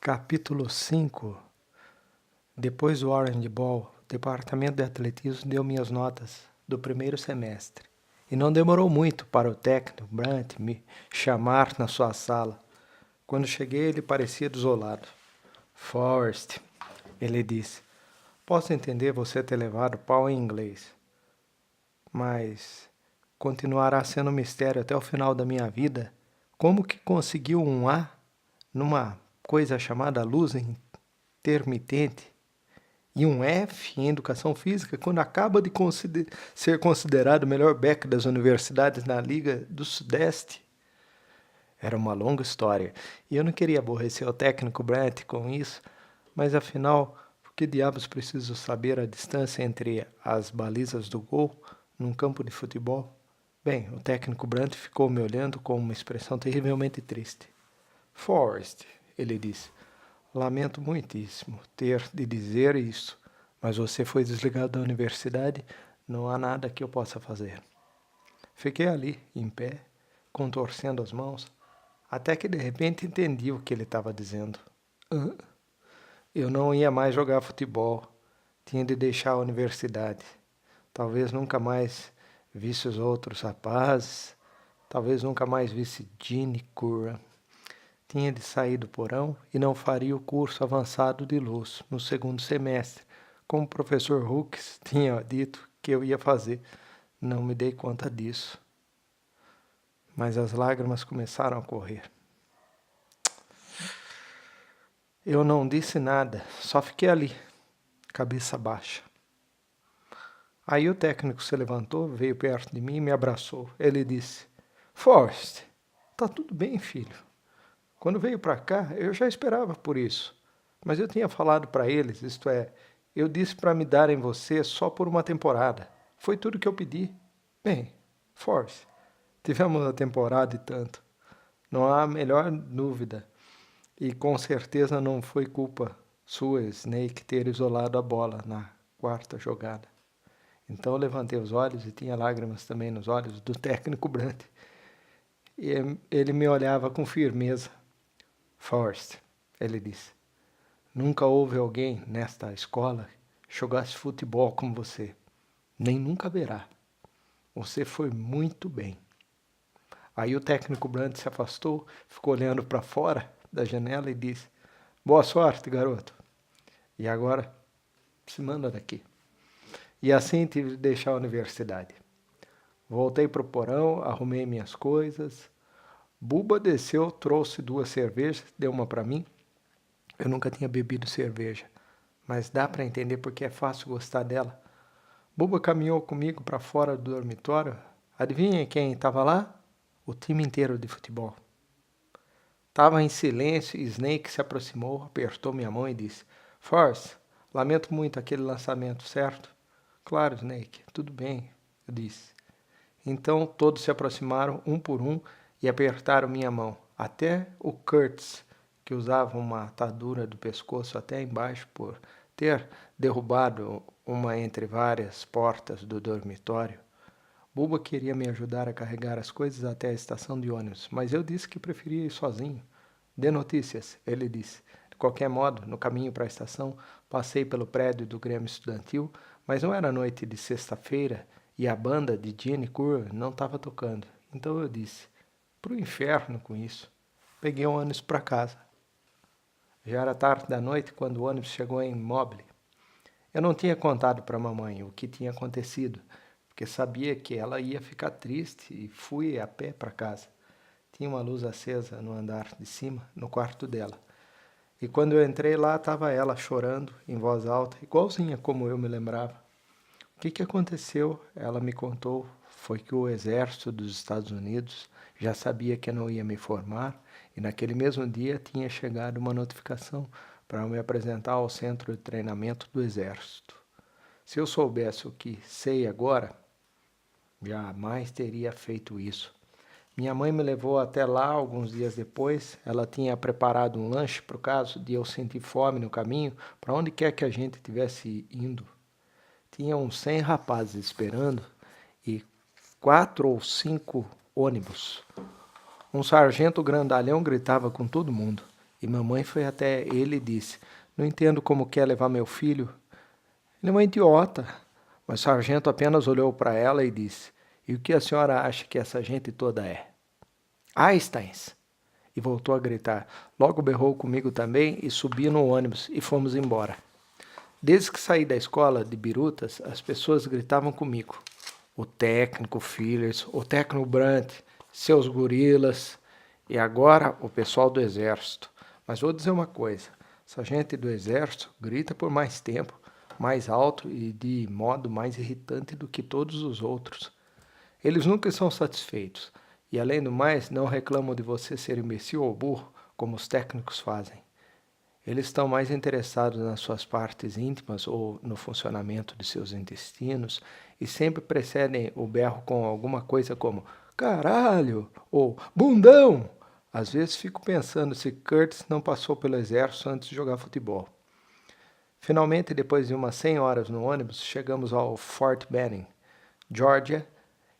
Capítulo 5. Depois do Orange Bowl, o departamento de atletismo deu minhas notas do primeiro semestre. E não demorou muito para o técnico Brandt me chamar na sua sala. Quando cheguei, ele parecia desolado. Forrest, ele disse, posso entender você ter levado pau em inglês, mas continuará sendo um mistério até o final da minha vida. Como que conseguiu um A numa coisa chamada luz intermitente e um F em educação física quando acaba de ser considerado o melhor back das universidades na Liga do Sudeste? Era uma longa história e eu não queria aborrecer o técnico Brandt com isso, mas afinal, por que diabos preciso saber a distância entre as balizas do gol num campo de futebol? Bem, o técnico Brandt ficou me olhando com uma expressão terrivelmente triste. Forrest, ele disse, lamento muitíssimo ter de dizer isso, mas você foi desligado da universidade, não há nada que eu possa fazer. Fiquei ali, em pé, contorcendo as mãos, até que de repente entendi o que ele estava dizendo. Eu não ia mais jogar futebol, tinha de deixar a universidade. Talvez nunca mais visse os outros rapazes, talvez nunca mais visse Ginny Curran. Tinha de sair do porão e não faria o curso avançado de luz no segundo semestre, como o professor Hooks tinha dito que eu ia fazer. Não me dei conta disso. Mas as lágrimas começaram a correr. Eu não disse nada, só fiquei ali, cabeça baixa. Aí o técnico se levantou, veio perto de mim e me abraçou. Ele disse, Forrest, tá tudo bem, filho. Quando veio para cá, eu já esperava por isso. Mas eu tinha falado para eles, isto é, eu disse para me darem você só por uma temporada. Foi tudo que eu pedi. Bem, Forrest, tivemos a temporada e tanto. Não há a melhor dúvida. E com certeza não foi culpa sua, Snake, ter isolado a bola na quarta jogada. Então eu levantei os olhos e tinha lágrimas também nos olhos do técnico Brandt. E ele me olhava com firmeza. Forrest, ele disse, nunca houve alguém nesta escola que jogasse futebol como você. Nem nunca haverá. Você foi muito bem. Aí o técnico Brandt se afastou, ficou olhando para fora da janela e disse, boa sorte, garoto. E agora, se manda daqui. E assim tive de deixar a universidade. Voltei para o porão, arrumei minhas coisas. Buba desceu, trouxe 2 cervejas, deu uma para mim. Eu nunca tinha bebido cerveja, mas dá para entender porque é fácil gostar dela. Buba caminhou comigo para fora do dormitório. Adivinha quem estava lá? O time inteiro de futebol. Estava em silêncio e Snake se aproximou, apertou minha mão e disse, Forrest, lamento muito aquele lançamento, certo? Claro, Snake, tudo bem, eu disse. Então todos se aproximaram um por um e apertaram minha mão. Até o Kurtz, que usava uma atadura do pescoço até embaixo por ter derrubado uma entre várias portas do dormitório. Buba queria me ajudar a carregar as coisas até a estação de ônibus, mas eu disse que preferia ir sozinho. Dê notícias, ele disse. De qualquer modo, no caminho para a estação, passei pelo prédio do Grêmio Estudantil, mas não era noite de sexta-feira e a banda de Ginny Curran não estava tocando. Então eu disse, pro inferno com isso. Peguei um ônibus para casa. Já era tarde da noite quando o ônibus chegou em Mobley. Eu não tinha contado para a mamãe o que tinha acontecido, porque sabia que ela ia ficar triste e fui a pé para casa. Tinha uma luz acesa no andar de cima, no quarto dela. E quando eu entrei lá, estava ela chorando em voz alta, igualzinha como eu me lembrava. O que aconteceu? Ela me contou. Foi que o exército dos Estados Unidos já sabia que eu não ia me formar e naquele mesmo dia tinha chegado uma notificação para me apresentar ao centro de treinamento do exército. Se eu soubesse o que sei agora, jamais teria feito isso. Minha mãe me levou até lá alguns dias depois. Ela tinha preparado um lanche para o caso de eu sentir fome no caminho, para onde quer que a gente estivesse indo. Tinha uns 100 rapazes esperando e 4 ou 5 ônibus. Um sargento grandalhão gritava com todo mundo. E mamãe foi até ele e disse: Não entendo como quer levar meu filho. Ele é uma idiota. Mas o sargento apenas olhou para ela e disse: E o que a senhora acha que essa gente toda é? Einsteins! E voltou a gritar. Logo berrou comigo também e subi no ônibus e fomos embora. Desde que saí da escola de Birutas, as pessoas gritavam comigo. O técnico Fillers, o técnico Brandt, seus gorilas e agora o pessoal do exército. Mas vou dizer uma coisa, essa gente do exército grita por mais tempo, mais alto e de modo mais irritante do que todos os outros. Eles nunca são satisfeitos e, além do mais, não reclamam de você ser imbecil ou burro, como os técnicos fazem. Eles estão mais interessados nas suas partes íntimas ou no funcionamento de seus intestinos e sempre precedem o berro com alguma coisa como caralho ou bundão. Às vezes fico pensando se Curtis não passou pelo exército antes de jogar futebol. Finalmente, depois de umas 100 horas no ônibus, chegamos ao Fort Benning, Georgia,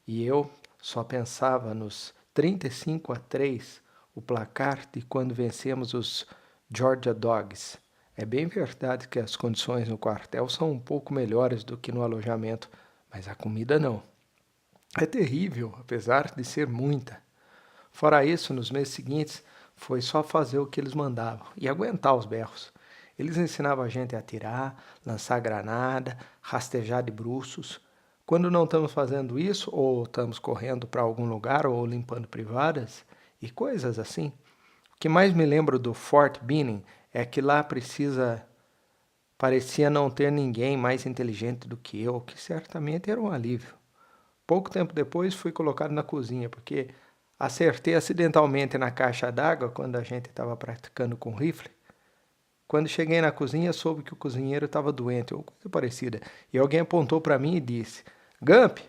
e eu só pensava nos 35-3, o placar de quando vencemos os Georgia Dogs. É bem verdade que as condições no quartel são um pouco melhores do que no alojamento, mas a comida não. É terrível, apesar de ser muita. Fora isso, nos meses seguintes, foi só fazer o que eles mandavam e aguentar os berros. Eles ensinavam a gente a atirar, lançar granada, rastejar de bruços. Quando não estamos fazendo isso, ou estamos correndo para algum lugar, ou limpando privadas, e coisas assim. O que mais me lembro do Fort Benning é que lá parecia não ter ninguém mais inteligente do que eu, que certamente era um alívio. Pouco tempo depois fui colocado na cozinha, porque acertei acidentalmente na caixa d'água quando a gente estava praticando com rifle. Quando cheguei na cozinha, soube que o cozinheiro estava doente, ou coisa parecida, e alguém apontou para mim e disse: Gump,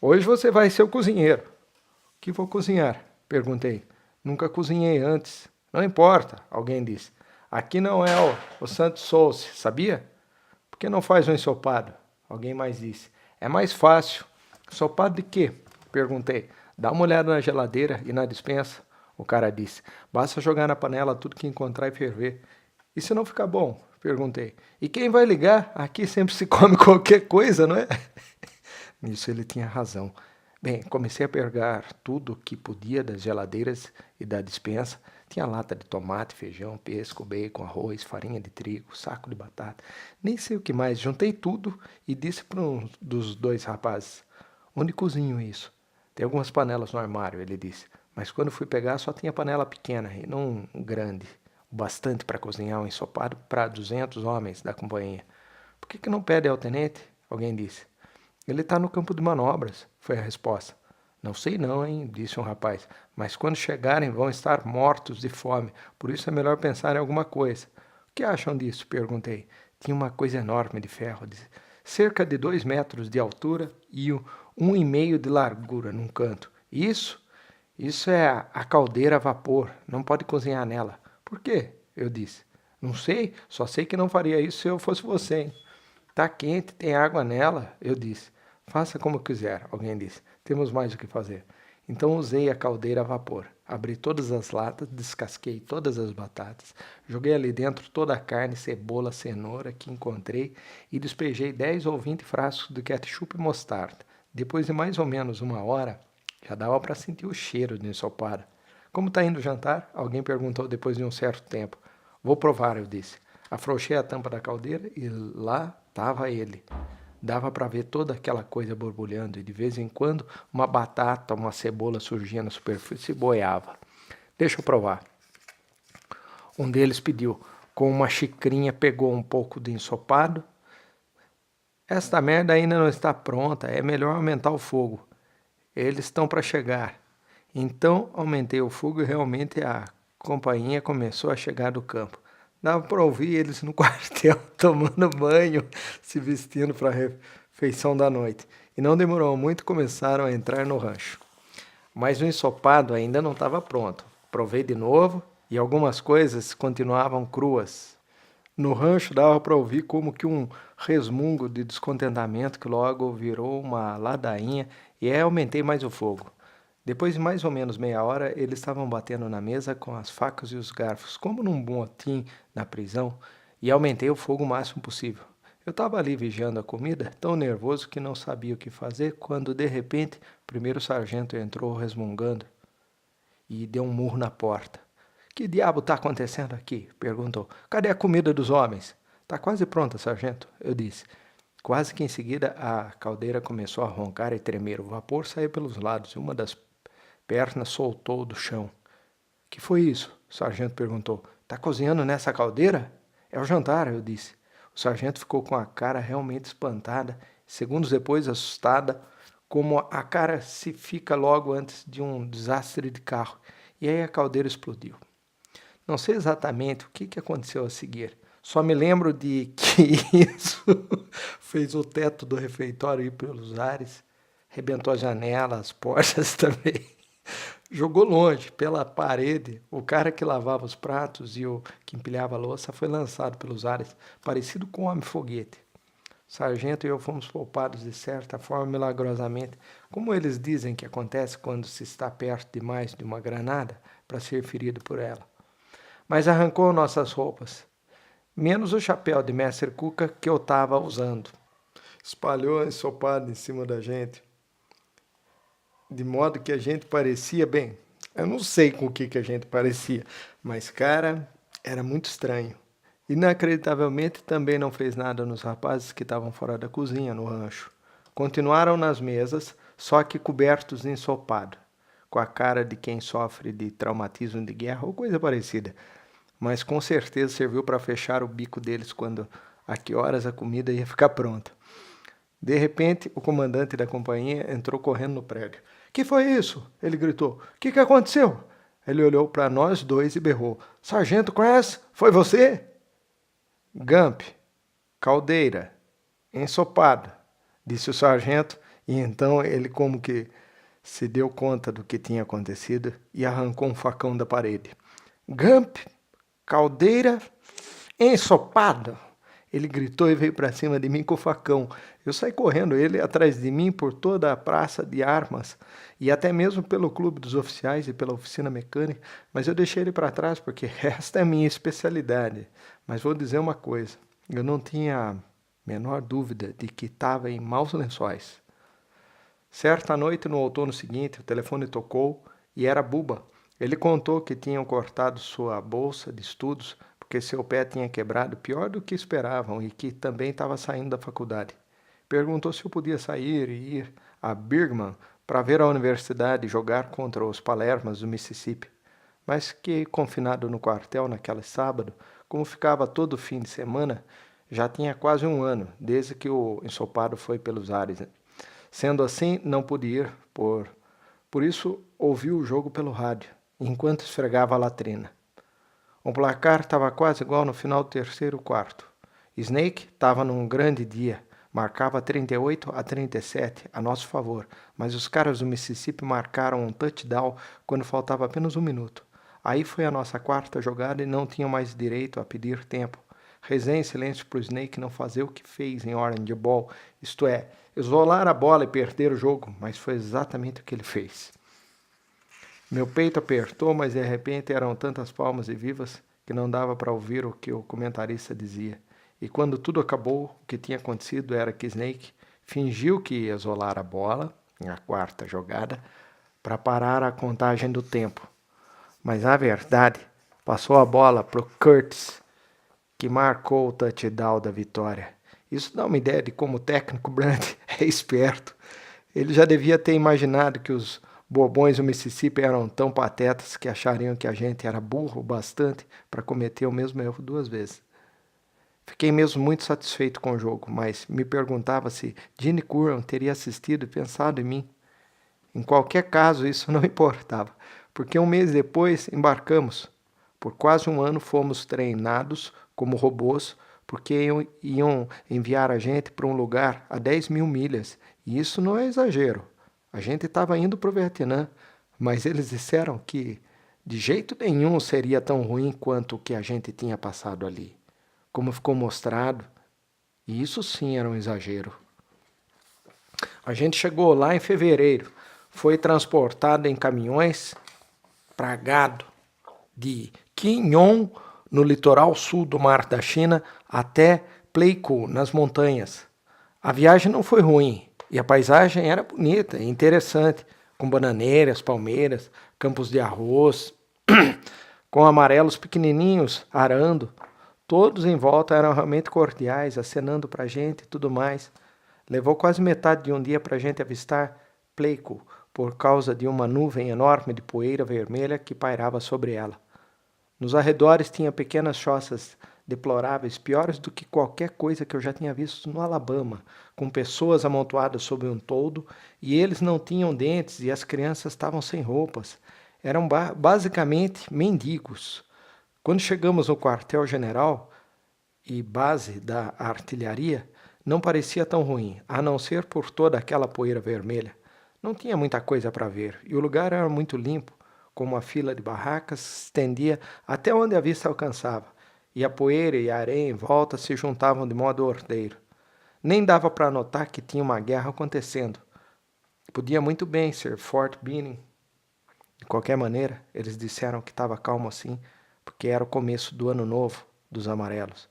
hoje você vai ser o cozinheiro. O que vou cozinhar? Perguntei. Nunca cozinhei antes. Não importa, alguém disse. Aqui não é o Santo Souce, sabia? Por que não faz um ensopado? Alguém mais disse. É mais fácil. Ensopado de quê? Perguntei. Dá uma olhada na geladeira e na despensa. O cara disse. Basta jogar na panela tudo que encontrar e ferver. E se não ficar bom? Perguntei. E quem vai ligar? Aqui sempre se come qualquer coisa, não é? Nisso ele tinha razão. Bem, comecei a pegar tudo que podia das geladeiras e da despensa. Tinha lata de tomate, feijão, pesco, bacon, arroz, farinha de trigo, saco de batata. Nem sei o que mais. Juntei tudo e disse para um dos dois rapazes: Onde cozinho isso? Tem algumas panelas no armário, ele disse. Mas quando fui pegar só tinha panela pequena e não grande. O bastante para cozinhar um ensopado para 200 homens da companhia. Por que não pede ao tenente? Alguém disse. Ele está no campo de manobras, foi a resposta. Não sei não, hein, disse um rapaz, mas quando chegarem vão estar mortos de fome, por isso é melhor pensar em alguma coisa. O que acham disso? Perguntei. Tinha uma coisa enorme de ferro, cerca de 2 metros de altura e 1,5 de largura num canto. Isso é a caldeira a vapor, não pode cozinhar nela. Por quê? Eu disse. Não sei, só sei que não faria isso se eu fosse você, hein? Tá quente, tem água nela, eu disse. Faça como quiser, alguém disse. Temos mais o que fazer. Então usei a caldeira a vapor. Abri todas as latas, descasquei todas as batatas, joguei ali dentro toda a carne, cebola, cenoura que encontrei e despejei 10 ou 20 frascos de ketchup e mostarda. Depois de mais ou menos 1 hora, já dava para sentir o cheiro de ensopado. Como está indo o jantar? Alguém perguntou depois de um certo tempo. Vou provar, eu disse. Afrouxei a tampa da caldeira e lá estava ele. Dava para ver toda aquela coisa borbulhando e de vez em quando uma batata, uma cebola surgia na superfície e boiava. Deixa eu provar. Um deles pediu. Com uma xicrinha pegou um pouco de ensopado. Esta merda ainda não está pronta, é melhor aumentar o fogo. Eles estão para chegar. Então aumentei o fogo e realmente a companhia começou a chegar do campo. Dava para ouvir eles no quartel tomando banho, se vestindo para a refeição da noite. E não demorou muito, começaram a entrar no rancho. Mas o ensopado ainda não estava pronto. Provei de novo e algumas coisas continuavam cruas. No rancho dava para ouvir como que um resmungo de descontentamento que logo virou uma ladainha e aí aumentei mais o fogo. Depois de mais ou menos meia hora, eles estavam batendo na mesa com as facas e os garfos, como num motim na prisão, e aumentei o fogo o máximo possível. Eu estava ali vigiando a comida, tão nervoso que não sabia o que fazer, quando de repente o primeiro sargento entrou resmungando e deu um murro na porta. Que diabo está acontecendo aqui? Perguntou. Cadê a comida dos homens? Está quase pronta, sargento, eu disse. Quase que em seguida a caldeira começou a roncar e tremer. O vapor saiu pelos lados e uma das pernas soltou do chão. Que foi isso? O sargento perguntou. Está cozinhando nessa caldeira? É o jantar, eu disse. O sargento ficou com a cara realmente espantada, segundos depois assustada, como a cara se fica logo antes de um desastre de carro. E aí a caldeira explodiu. Não sei exatamente o que aconteceu a seguir. Só me lembro de que isso fez o teto do refeitório ir pelos ares, rebentou a janela, as portas também. Jogou longe, pela parede. O cara que lavava os pratos e o que empilhava a louça foi lançado pelos ares, parecido com um homem-foguete. O sargento e eu fomos poupados de certa forma milagrosamente, como eles dizem que acontece quando se está perto demais de uma granada para ser ferido por ela. Mas arrancou nossas roupas, menos o chapéu de mestre Cuca que eu estava usando. Espalhou ensopado em cima da gente, de modo que a gente parecia, bem, eu não sei com o que a gente parecia, mas, cara, era muito estranho. Inacreditavelmente também não fez nada nos rapazes que estavam fora da cozinha, no rancho. Continuaram nas mesas, só que cobertos de ensopado, com a cara de quem sofre de traumatismo de guerra ou coisa parecida. Mas com certeza serviu para fechar o bico deles quando a que horas a comida ia ficar pronta. De repente, o comandante da companhia entrou correndo no prédio. Que foi isso? Ele gritou. Que aconteceu? Ele olhou para nós dois e berrou. Sargento Crass, foi você? Gump, caldeira, ensopada, disse o sargento, e então ele como que se deu conta do que tinha acontecido e arrancou um facão da parede. Gump, caldeira, ensopada. Ele gritou e veio para cima de mim com o facão. Eu saí correndo, ele atrás de mim por toda a praça de armas e até mesmo pelo clube dos oficiais e pela oficina mecânica, mas eu deixei ele para trás porque esta é a minha especialidade. Mas vou dizer uma coisa, eu não tinha a menor dúvida de que estava em maus lençóis. Certa noite, no outono seguinte, o telefone tocou e era Buba. Ele contou que tinham cortado sua bolsa de estudos porque seu pé tinha quebrado pior do que esperavam e que também estava saindo da faculdade. Perguntou se eu podia sair e ir a Birmingham para ver a universidade jogar contra os Palermas do Mississippi, mas que, confinado no quartel naquele sábado, como ficava todo fim de semana, já tinha quase um ano, desde que o ensopado foi pelos ares. Sendo assim, não pude ir, por isso ouvi o jogo pelo rádio, enquanto esfregava a latrina. O placar estava quase igual no final do terceiro quarto. Snake estava num grande dia, marcava 38-37 a nosso favor, mas os caras do Mississippi marcaram um touchdown quando faltava apenas um minuto. Aí foi a nossa quarta jogada e não tinham mais direito a pedir tempo. Rezei em silêncio para o Snake não fazer o que fez em Orange Bowl, isto é, isolar a bola e perder o jogo, mas foi exatamente o que ele fez. Meu peito apertou, mas de repente eram tantas palmas e vivas que não dava para ouvir o que o comentarista dizia. E quando tudo acabou, o que tinha acontecido era que Snake fingiu que ia isolar a bola, na quarta jogada, para parar a contagem do tempo. Mas na verdade, passou a bola para o Curtis, que marcou o touchdown da vitória. Isso dá uma ideia de como o técnico Brandt é esperto. Ele já devia ter imaginado que os bobões do Mississippi eram tão patetas que achariam que a gente era burro bastante para cometer o mesmo erro duas vezes. Fiquei mesmo muito satisfeito com o jogo, mas me perguntava se Gene Curran teria assistido e pensado em mim. Em qualquer caso, isso não importava, porque um mês depois embarcamos. Por quase um ano fomos treinados como robôs, porque iam enviar a gente para um lugar a 10 mil milhas, e isso não é exagero. A gente estava indo para o Vietnã, mas eles disseram que de jeito nenhum seria tão ruim quanto o que a gente tinha passado ali. Como ficou mostrado, e isso sim era um exagero. A gente chegou lá em fevereiro. foi transportado em caminhões para gado de Qingyong, no litoral sul do Mar da China, até Pleiku, nas montanhas. A viagem não foi ruim e a paisagem era bonita e interessante, com bananeiras, palmeiras, campos de arroz, com amarelos pequenininhos arando. Todos em volta eram realmente cordiais, acenando para a gente e tudo mais. Levou quase metade de um dia para a gente avistar Pleiku, por causa de uma nuvem enorme de poeira vermelha que pairava sobre ela. Nos arredores tinha pequenas choças deploráveis, piores do que qualquer coisa que eu já tinha visto no Alabama, com pessoas amontoadas sobre um toldo, e eles não tinham dentes e as crianças estavam sem roupas. Eram basicamente mendigos. Quando chegamos no quartel-general e base da artilharia, não parecia tão ruim, a não ser por toda aquela poeira vermelha. Não tinha muita coisa para ver, e o lugar era muito limpo, com uma fila de barracas se estendia até onde a vista alcançava, e a poeira e a areia em volta se juntavam de modo ordeiro. Nem dava para notar que tinha uma guerra acontecendo. Podia muito bem ser Fort Benning. De qualquer maneira, eles disseram que estava calmo assim, porque era o começo do ano novo dos amarelos.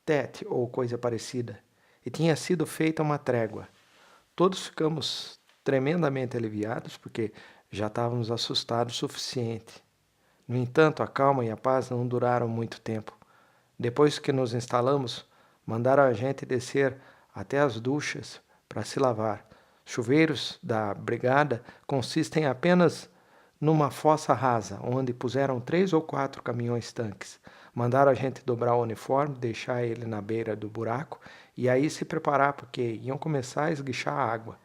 Tet, ou coisa parecida, e tinha sido feita uma trégua. Todos ficamos tremendamente aliviados, porque já estávamos assustados o suficiente. No entanto, a calma e a paz não duraram muito tempo. Depois que nos instalamos, mandaram a gente descer até as duchas para se lavar. Chuveiros da brigada consistem apenas numa fossa rasa, onde puseram 3 ou 4 caminhões-tanques. Mandaram a gente dobrar o uniforme, deixar ele na beira do buraco e aí se preparar, porque iam começar a esguichar a água.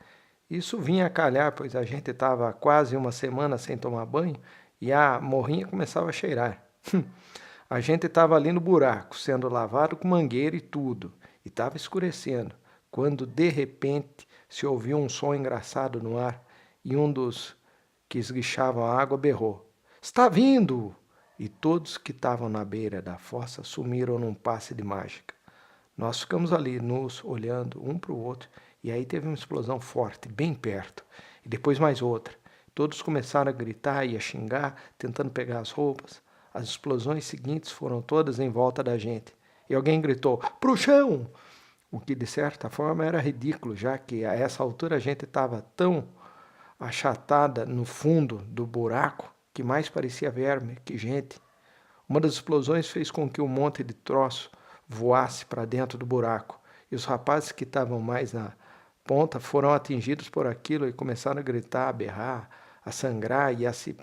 Isso vinha a calhar, pois a gente estava quase uma semana sem tomar banho e a morrinha começava a cheirar. A gente estava ali no buraco, sendo lavado com mangueira e tudo, e estava escurecendo, quando de repente se ouviu um som engraçado no ar e um dos que esguichavam a água berrou: "Está vindo!" E todos que estavam na beira da fossa sumiram num passe de mágica. Nós ficamos ali, nus, olhando um para o outro, e aí teve uma explosão forte, bem perto, e depois mais outra. Todos começaram a gritar e a xingar, tentando pegar as roupas. As explosões seguintes foram todas em volta da gente. E alguém gritou: "Pro chão!" O que de certa forma era ridículo, já que a essa altura a gente estava tão achatada no fundo do buraco que mais parecia verme que gente. Uma das explosões fez com que um monte de troço voasse para dentro do buraco, e os rapazes que estavam mais na ponta foram atingidos por aquilo e começaram a gritar, a berrar, a sangrar e a se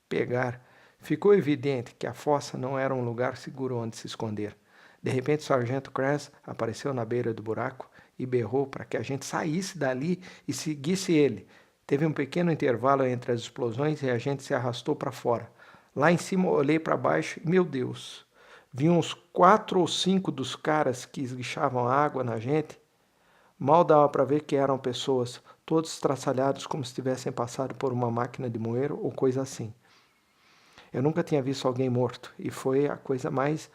pegar. Ficou evidente que a fossa não era um lugar seguro onde se esconder. De repente, o sargento Krantz apareceu na beira do buraco e berrou para que a gente saísse dali e seguisse ele. Teve um pequeno intervalo entre as explosões e a gente se arrastou para fora. Lá em cima eu olhei para baixo e, meu Deus, vi uns 4 ou 5 dos caras que esguichavam água na gente. Mal dava para ver que eram pessoas, todos estraçalhados como se tivessem passado por uma máquina de moer ou coisa assim. Eu nunca tinha visto alguém morto e foi a coisa mais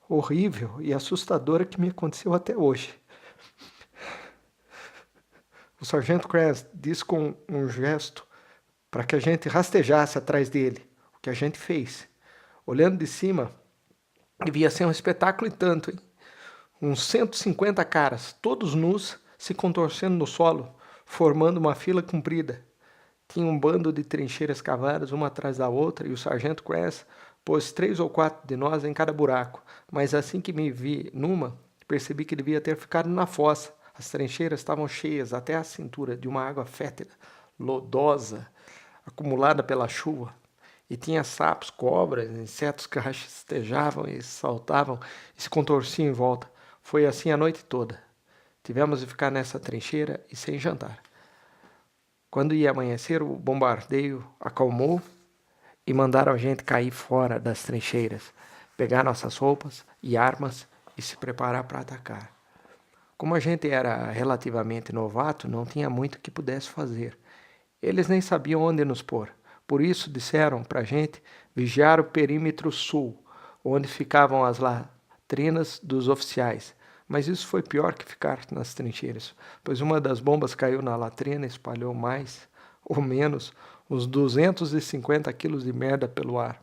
horrível e assustadora que me aconteceu até hoje. O sargento Krantz disse com um gesto para que a gente rastejasse atrás dele, o que a gente fez. Olhando de cima, devia ser um espetáculo e tanto, hein? Uns 150 caras, todos nus, se contorcendo no solo, formando uma fila comprida. Tinha um bando de trincheiras cavadas, uma atrás da outra, e o sargento Krantz pôs 3 ou 4 de nós em cada buraco. Mas assim que me vi numa, percebi que devia ter ficado na fossa. As trincheiras estavam cheias até a cintura de uma água fétida, lodosa, acumulada pela chuva. E tinha sapos, cobras, insetos que rastejavam e saltavam e se contorciam em volta. Foi assim a noite toda. Tivemos de ficar nessa trincheira e sem jantar. Quando ia amanhecer, o bombardeio acalmou e mandaram a gente cair fora das trincheiras, pegar nossas roupas e armas e se preparar para atacar. Como a gente era relativamente novato, não tinha muito que pudesse fazer. Eles nem sabiam onde nos pôr. Por isso disseram para a gente vigiar o perímetro sul, onde ficavam as latrinas dos oficiais. Mas isso foi pior que ficar nas trincheiras, pois uma das bombas caiu na latrina e espalhou mais ou menos, uns 250 quilos de merda pelo ar.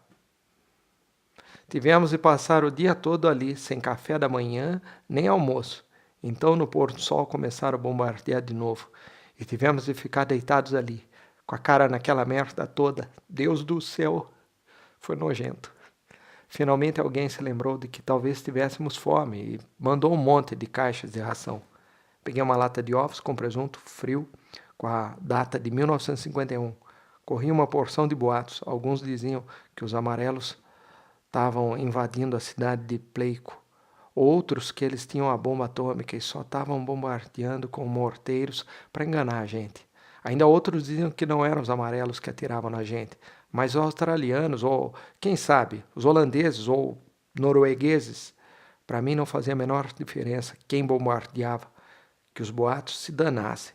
Tivemos de passar o dia todo ali, sem café da manhã, nem almoço. Então, no pôr do sol, começaram a bombardear de novo. E tivemos de ficar deitados ali, com a cara naquela merda toda. Deus do céu! Foi nojento. Finalmente alguém se lembrou de que talvez tivéssemos fome e mandou um monte de caixas de ração. Peguei uma lata de ovos com presunto frio, com a data de 1951. Corri uma porção de boatos. Alguns diziam que os amarelos estavam invadindo a cidade de Pleico. Outros que eles tinham a bomba atômica e só estavam bombardeando com morteiros para enganar a gente. Ainda outros diziam que não eram os amarelos que atiravam na gente, mas os australianos, ou quem sabe, os holandeses ou noruegueses. Para mim não fazia a menor diferença quem bombardeava, que os boatos se danassem.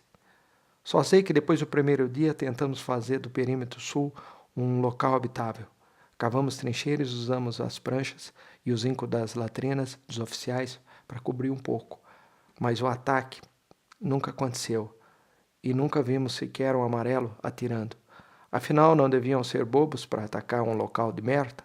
Só sei que depois do primeiro dia tentamos fazer do perímetro sul um local habitável. Cavamos trincheiras e usamos as pranchas e o zinco das latrinas dos oficiais para cobrir um pouco. Mas o ataque nunca aconteceu e nunca vimos sequer um amarelo atirando. Afinal, não deviam ser bobos para atacar um local de merda?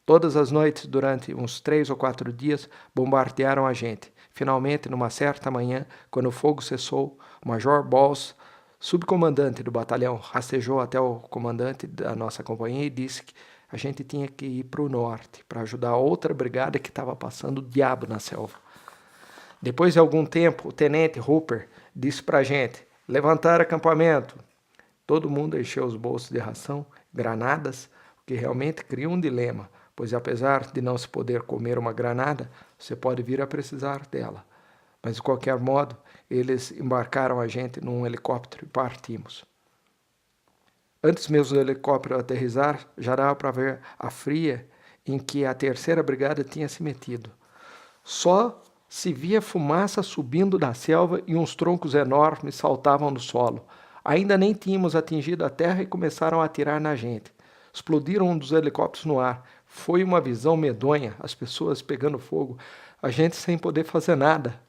Todas as noites, durante uns 3 ou 4 dias, bombardearam a gente. Finalmente, numa certa manhã, quando o fogo cessou, o Major Balls, subcomandante do batalhão, rastejou até o comandante da nossa companhia e disse que a gente tinha que ir para o norte, para ajudar a outra brigada que estava passando o diabo na selva. Depois de algum tempo, o tenente Hooper disse para a gente levantar acampamento. Todo mundo encheu os bolsos de ração, granadas, o que realmente cria um dilema, pois apesar de não se poder comer uma granada, você pode vir a precisar dela. Mas de qualquer modo, eles embarcaram a gente num helicóptero e partimos. Antes mesmo do helicóptero aterrissar, já dava para ver a fria em que a terceira brigada tinha se metido. Só se via fumaça subindo da selva e uns troncos enormes saltavam no solo. Ainda nem tínhamos atingido a terra e começaram a atirar na gente. Explodiram um dos helicópteros no ar. Foi uma visão medonha, as pessoas pegando fogo, a gente sem poder fazer nada.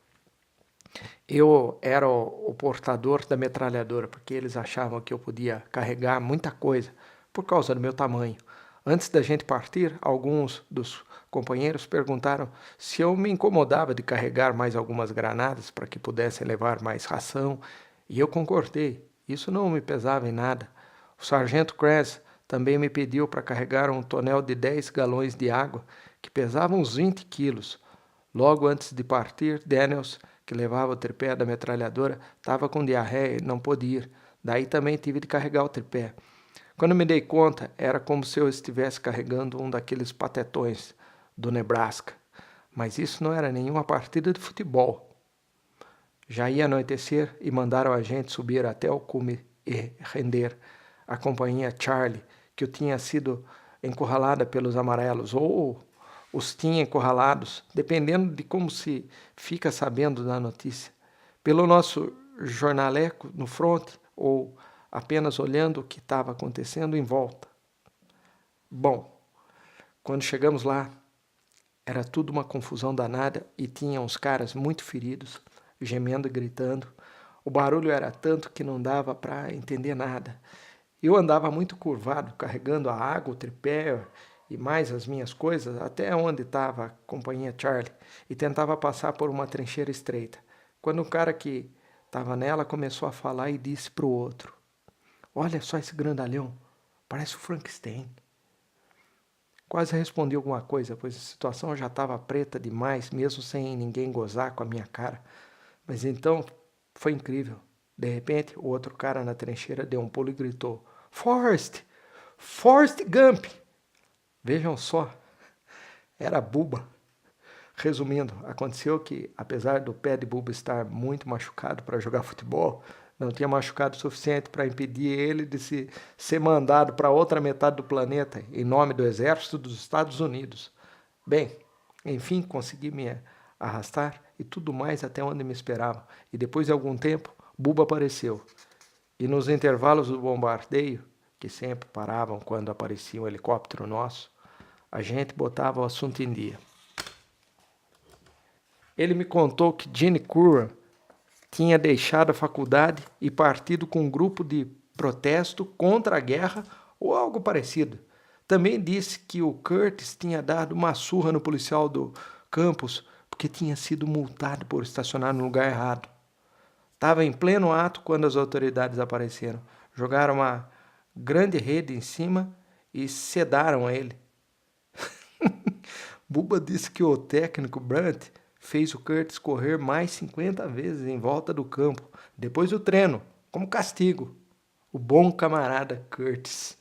Eu era o portador da metralhadora, porque eles achavam que eu podia carregar muita coisa por causa do meu tamanho. Antes da gente partir, alguns dos companheiros perguntaram se eu me incomodava de carregar mais algumas granadas para que pudessem levar mais ração, e eu concordei. Isso não me pesava em nada. O sargento Kress também me pediu para carregar um tonel de 10 galões de água, que pesava uns 20 quilos. Logo antes de partir, Daniels, que levava o tripé da metralhadora, estava com diarreia e não pôde ir. Daí também tive de carregar o tripé. Quando me dei conta, era como se eu estivesse carregando um daqueles patetões do Nebraska. Mas isso não era nenhuma partida de futebol. Já ia anoitecer e mandaram a gente subir até o cume e render a companhia Charlie, que eu tinha sido encurralada pelos amarelos, ou os tinha encurralados, dependendo de como se fica sabendo da notícia. Pelo nosso jornaleco no fronte, ou apenas olhando o que estava acontecendo em volta. Bom, quando chegamos lá, era tudo uma confusão danada e tinha uns caras muito feridos, gemendo e gritando. O barulho era tanto que não dava para entender nada. Eu andava muito curvado, carregando a água, o tripé e mais as minhas coisas, até onde estava a companhia Charlie, e tentava passar por uma trincheira estreita. Quando o cara que estava nela começou a falar e disse para o outro: "Olha só esse grandalhão, parece o Frankenstein." Quase respondi alguma coisa, pois a situação já estava preta demais, mesmo sem ninguém gozar com a minha cara. Mas então foi incrível. De repente, o outro cara na trincheira deu um pulo e gritou: "Forrest! Forrest Gump!" Vejam só, era Bubba. Resumindo, aconteceu que, apesar do pé de Bubba estar muito machucado para jogar futebol, não tinha machucado o suficiente para impedir ele de ser mandado para outra metade do planeta em nome do Exército dos Estados Unidos. Bem, enfim, consegui me arrastar e tudo mais até onde me esperavam. E depois de algum tempo, Bubba apareceu. E nos intervalos do bombardeio, que sempre paravam quando aparecia um helicóptero nosso, a gente botava o assunto em dia. Ele me contou que Gene Curran tinha deixado a faculdade e partido com um grupo de protesto contra a guerra ou algo parecido. Também disse que o Curtis tinha dado uma surra no policial do campus porque tinha sido multado por estacionar no lugar errado. Estava em pleno ato quando as autoridades apareceram. Jogaram uma grande rede em cima e sedaram ele. Bubba disse que o técnico Brandt fez o Curtis correr mais 50 vezes em volta do campo, depois do treino, como castigo. O bom camarada Curtis.